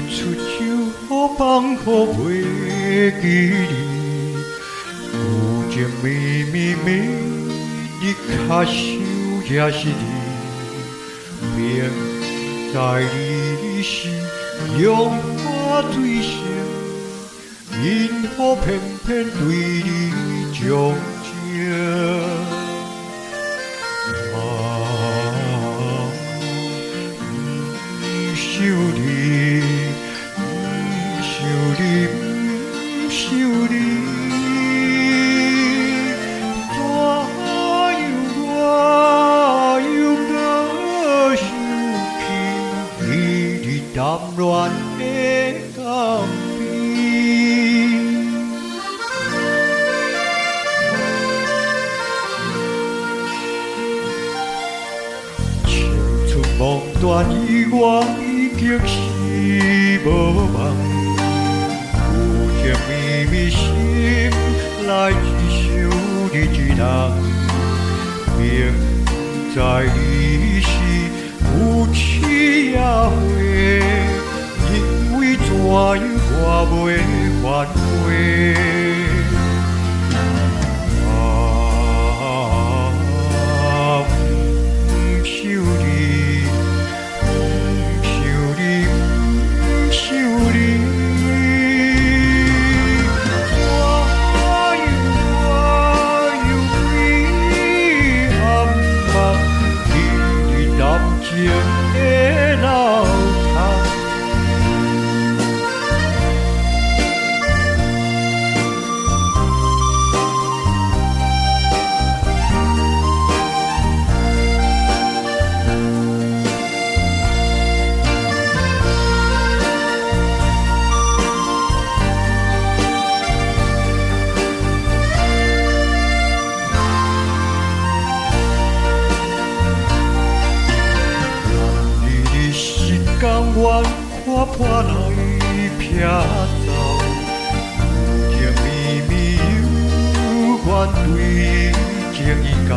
出酒，好放乎袂记你。有情绵绵绵，日脚手也是你。明知你是用花对象，因何偏偏对你钟情？想你，想你，想你，怎样我又搁想起你淡恋的甘美？青春梦断意外。已经是无望，有情绵绵心内只想你一人。明知你是有痴也会，因为怎样我袂反悔？情的老汤，甘愿看破来撇走，有情绵绵有缘对情已到。